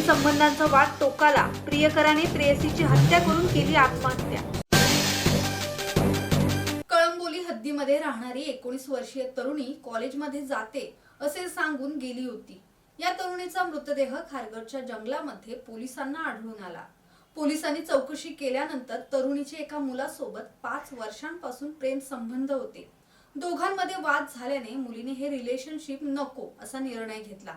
प्रेम संबंधांचा वाद टोकाला, प्रियकराने प्रेयसीची हत्या करून केली आत्महत्या। कळंबोली हद्दीमध्ये राहणारी 19 वर्षीय तरुणी कॉलेजमध्ये जाते असे सांगून गेली होती। या तरुणीचा मृतदेह खारघरच्या जंगलामध्ये पोलिसांना आढळून आला। पोलिसांनी चौकशी केल्यानंतर तरुणीचे एका मुलासोबत 5 वर्षांपासून प्रेम संबंध होते। दोघांमध्ये वाद झाल्याने मुलीने हे रिलेशनशिप नको असा निर्णय घेतला।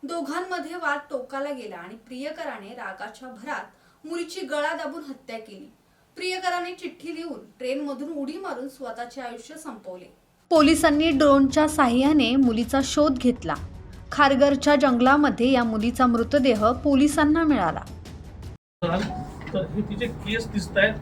दोघांमध्ये वाद टोकाला गेला आणि प्रियकराने रागाच्या भरात मुलीची गळा दाबून हत्या केली। प्रियकराने चिठ्ठी लिहून ट्रेनमधून उडी मारून स्वतःचे आयुष्य संपवले। पोलिसांनी ड्रोनच्या साहाय्याने मुलीचा शोध घेतला। खारघरच्या जंगलामध्ये या मुलीचा मृतदेह पोलिसांना मिळाला। तर हे तिचे केस दिसतायत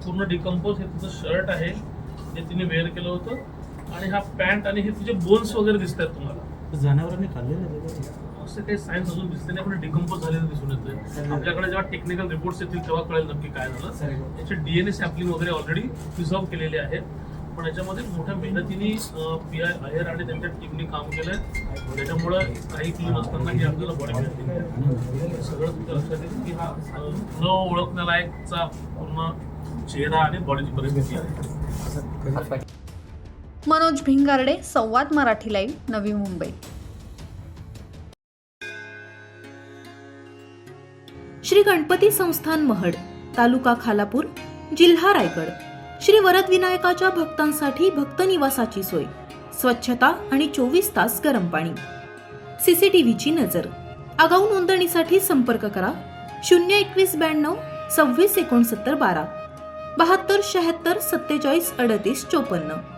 पूर्ण डिकम्पोज। हे तिचं शर्ट आहे जे तिने वेअर केलं होतं आणि हा पॅन्ट आणि हे तिचे बोन्स वगैरे दिसतायत तुम्हाला। जनावरांनी खाल्लेलं असं काही सायन्स अजून दिसते नाही, पण डिकम्पोज झालेलं दिसून येतोय। आपल्याकडे जेव्हा टेक्निकल रिपोर्ट्स येतील तेव्हा कळेल नक्की काय झालं। याचे DNA सॅम्पलिंग वगैरे ऑलरेडी प्रिझर्व केलेले आहेत, पण याच्यामध्ये मोठ्या मेहनतीने PI अय्यर आणि त्यांच्या टीमने काम केलंय। त्याच्यामुळं काही क्लू नसताना ही आपल्याला बॉडी मिळते। सगळं तुमच्या लक्षात येईल की हा न ओळखण्यालायकचा पूर्ण चेहरा आणि बॉडीची परिस्थिती आहे। मनोज भिंगारडे, संवाद मराठी लाईव्ह, नवी मुंबई। श्री गणपती संस्थान महड, तालुका खालापूर, जिल्हा रायगड। श्री वरद विनायकाच्या भक्तांसाठी भक्त निवासाची सोय, स्वच्छता आणि 24 तास गरम पाणी, CCTVची नजर। आगाऊ नोंदणीसाठी संपर्क करा 02192 26 69 12 72 76 47 38 54।